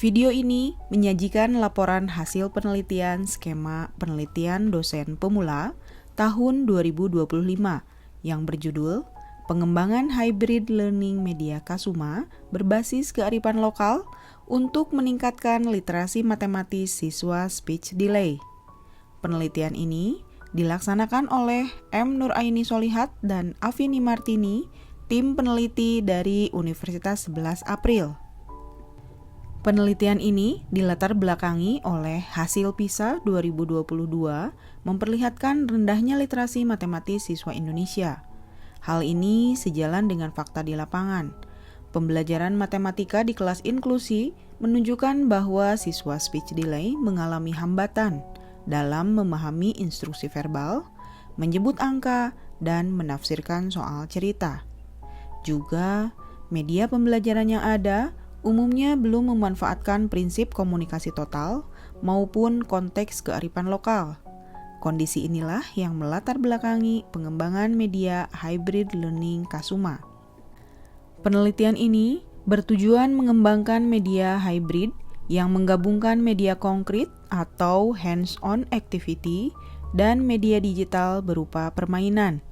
Video ini menyajikan laporan hasil penelitian skema penelitian dosen pemula tahun 2025 yang berjudul Pengembangan Hybrid Learning Media Kasuma berbasis kearifan lokal untuk meningkatkan literasi matematis siswa speech delay. Penelitian ini dilaksanakan oleh M. Nuraini Solihat dan Afini Martini, tim peneliti dari Universitas 11 April. Penelitian ini dilatar belakangi oleh hasil PISA 2022 memperlihatkan rendahnya literasi matematis siswa Indonesia. Hal ini sejalan dengan fakta di lapangan. Pembelajaran matematika di kelas inklusi menunjukkan bahwa siswa speech delay mengalami hambatan dalam memahami instruksi verbal, menyebut angka, dan menafsirkan soal cerita. Juga, media pembelajaran yang ada umumnya belum memanfaatkan prinsip komunikasi total maupun konteks kearifan lokal. Kondisi inilah yang melatar belakangi pengembangan media hybrid learning Kasuma. Penelitian ini bertujuan mengembangkan media hybrid yang menggabungkan media konkret atau hands-on activity dan media digital berupa permainan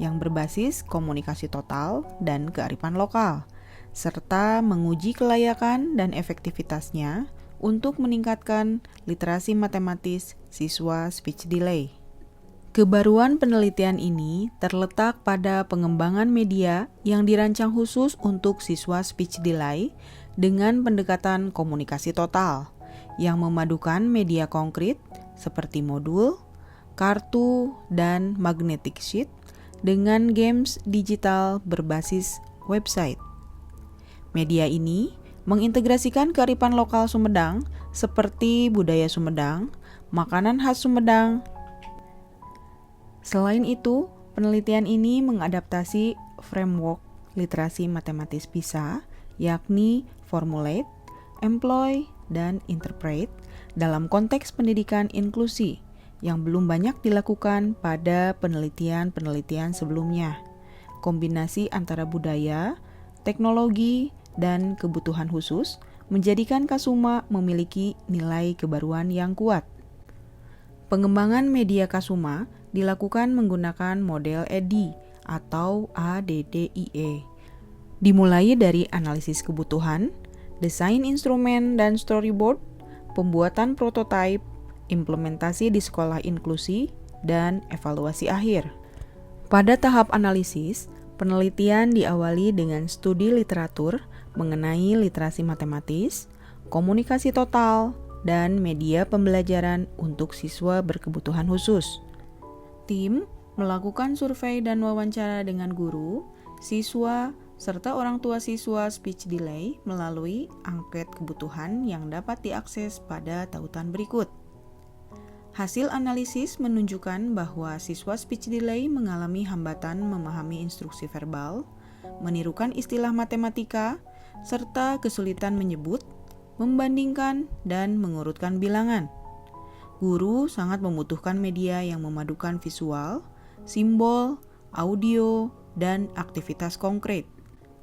yang berbasis komunikasi total dan kearifan lokal, serta menguji kelayakan dan efektivitasnya untuk meningkatkan literasi matematis siswa speech delay. Kebaruan penelitian ini terletak pada pengembangan media yang dirancang khusus untuk siswa speech delay dengan pendekatan komunikasi total yang memadukan media konkret seperti modul, kartu, dan magnetic sheet dengan games digital berbasis website. Media ini mengintegrasikan kearifan lokal Sumedang seperti budaya Sumedang, makanan khas Sumedang. Selain itu, penelitian ini mengadaptasi framework literasi matematis PISA, yakni formulate, employ, dan interpret dalam konteks pendidikan inklusi yang belum banyak dilakukan pada penelitian-penelitian sebelumnya. Kombinasi antara budaya, teknologi, dan kebutuhan khusus menjadikan Kasuma memiliki nilai kebaruan yang kuat. Pengembangan media Kasuma dilakukan menggunakan model EDI atau ADDIE. Dimulai dari analisis kebutuhan, desain instrumen dan storyboard, pembuatan prototipe, implementasi di sekolah inklusi, dan evaluasi akhir. Pada tahap analisis, penelitian diawali dengan studi literatur mengenai literasi matematis, komunikasi total, dan media pembelajaran untuk siswa berkebutuhan khusus. Tim melakukan survei dan wawancara dengan guru, siswa, serta orang tua siswa speech delay melalui angket kebutuhan yang dapat diakses pada tautan berikut. Hasil analisis menunjukkan bahwa siswa speech delay mengalami hambatan memahami instruksi verbal, menirukan istilah matematika, serta kesulitan menyebut, membandingkan, dan mengurutkan bilangan. Guru sangat membutuhkan media yang memadukan visual, simbol, audio, dan aktivitas konkret.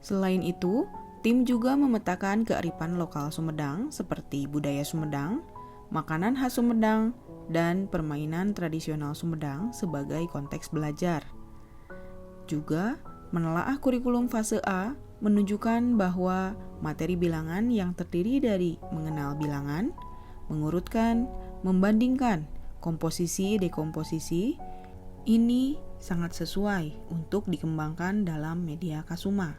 Selain itu, tim juga memetakan kearifan lokal Sumedang seperti budaya Sumedang, makanan khas Sumedang, dan permainan tradisional Sumedang sebagai konteks belajar. Juga, menelaah kurikulum fase A menunjukkan bahwa materi bilangan yang terdiri dari mengenal bilangan, mengurutkan, membandingkan, komposisi, dekomposisi, ini sangat sesuai untuk dikembangkan dalam media Kasuma.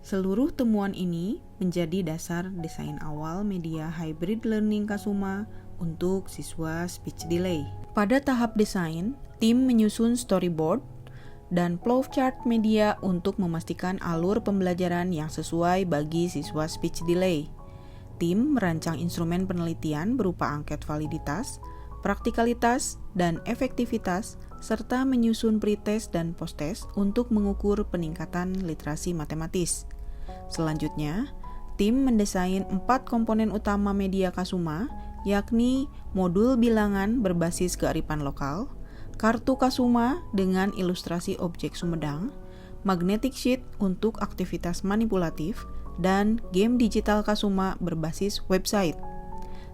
Seluruh temuan ini menjadi dasar desain awal media hybrid learning Kasuma untuk siswa speech delay. Pada tahap desain, tim menyusun storyboard dan flowchart media untuk memastikan alur pembelajaran yang sesuai bagi siswa speech delay. Tim merancang instrumen penelitian berupa angket validitas, praktikalitas, dan efektivitas, serta menyusun pretest dan posttest untuk mengukur peningkatan literasi matematis. Selanjutnya, tim mendesain 4 komponen utama media Kasuma, yakni modul bilangan berbasis kearifan lokal, kartu Kasuma dengan ilustrasi objek Sumedang, magnetic sheet untuk aktivitas manipulatif, dan game digital Kasuma berbasis website.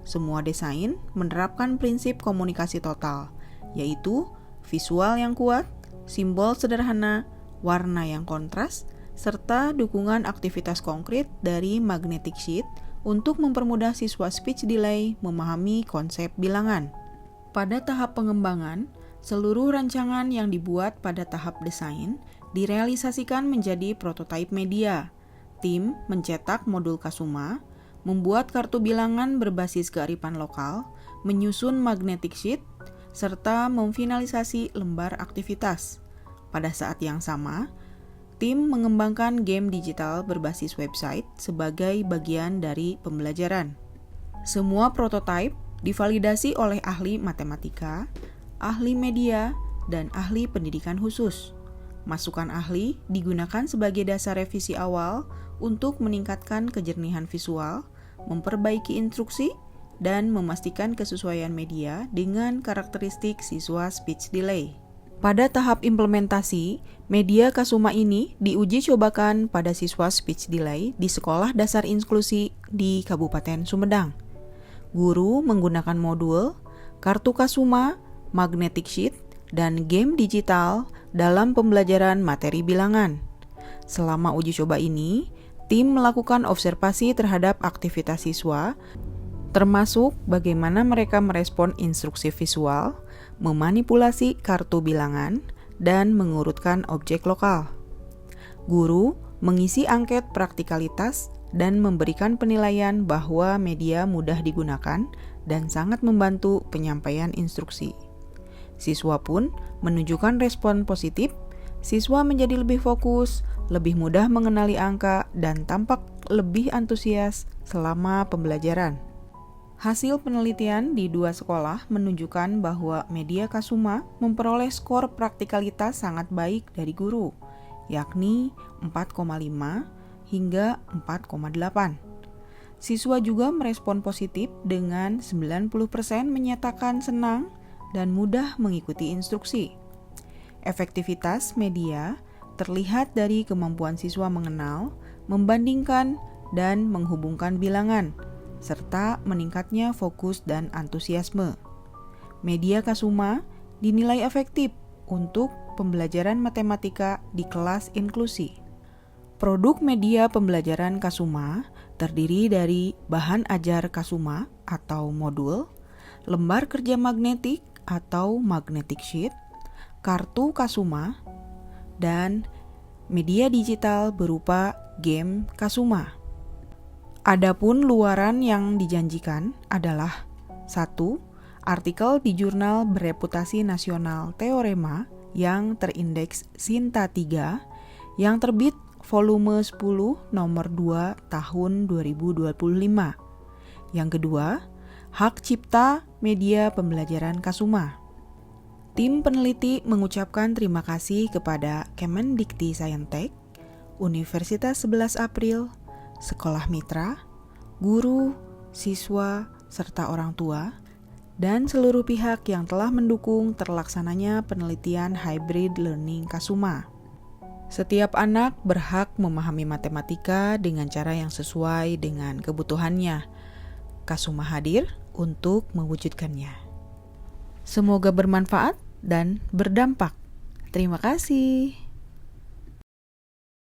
Semua desain menerapkan prinsip komunikasi total, yaitu visual yang kuat, simbol sederhana, warna yang kontras, serta dukungan aktivitas konkret dari magnetic sheet untuk mempermudah siswa speech delay memahami konsep bilangan. Pada tahap pengembangan, seluruh rancangan yang dibuat pada tahap desain direalisasikan menjadi prototipe media. Tim mencetak modul Kasuma, membuat kartu bilangan berbasis kearifan lokal, menyusun magnetic sheet, serta memfinalisasi lembar aktivitas. Pada saat yang sama, tim mengembangkan game digital berbasis website sebagai bagian dari pembelajaran. Semua prototipe divalidasi oleh ahli matematika, ahli media, dan ahli pendidikan khusus. Masukan ahli digunakan sebagai dasar revisi awal untuk meningkatkan kejernihan visual, memperbaiki instruksi, dan memastikan kesesuaian media dengan karakteristik siswa speech delay. Pada tahap implementasi, media Kasuma ini diuji cobakan pada siswa speech delay di Sekolah Dasar Inklusi di Kabupaten Sumedang. Guru menggunakan modul, kartu Kasuma, magnetic sheet, dan game digital dalam pembelajaran materi bilangan. Selama uji coba ini, tim melakukan observasi terhadap aktivitas siswa, termasuk bagaimana mereka merespon instruksi visual, memanipulasi kartu bilangan, dan mengurutkan objek lokal. Guru mengisi angket praktikalitas dan memberikan penilaian bahwa media mudah digunakan dan sangat membantu penyampaian instruksi. Siswa pun menunjukkan respon positif, siswa menjadi lebih fokus, lebih mudah mengenali angka, dan tampak lebih antusias selama pembelajaran. Hasil penelitian di 2 sekolah menunjukkan bahwa media Kasuma memperoleh skor praktikalitas sangat baik dari guru, yakni 4,5 hingga 4,8. Siswa juga merespon positif dengan 90% menyatakan senang dan mudah mengikuti instruksi. Efektivitas media terlihat dari kemampuan siswa mengenal, membandingkan, dan menghubungkan bilangan, serta meningkatnya fokus dan antusiasme. Media Kasuma dinilai efektif untuk pembelajaran matematika di kelas inklusi. Produk media pembelajaran Kasuma terdiri dari bahan ajar Kasuma atau modul, lembar kerja magnetik atau magnetic sheet, kartu Kasuma, dan media digital berupa game Kasuma. Adapun luaran yang dijanjikan adalah 1. Artikel di jurnal bereputasi nasional Teorema yang terindeks Sinta 3 yang terbit volume 10 nomor 2 tahun 2025. Yang kedua, hak cipta media pembelajaran Kasuma. Tim peneliti mengucapkan terima kasih kepada Kemendikti Saintek, Universitas 11 April, sekolah mitra, guru, siswa, serta orang tua, dan seluruh pihak yang telah mendukung terlaksananya penelitian hybrid learning Kasuma. Setiap anak berhak memahami matematika dengan cara yang sesuai dengan kebutuhannya. Kasuma hadir untuk mewujudkannya. Semoga bermanfaat dan berdampak. Terima kasih.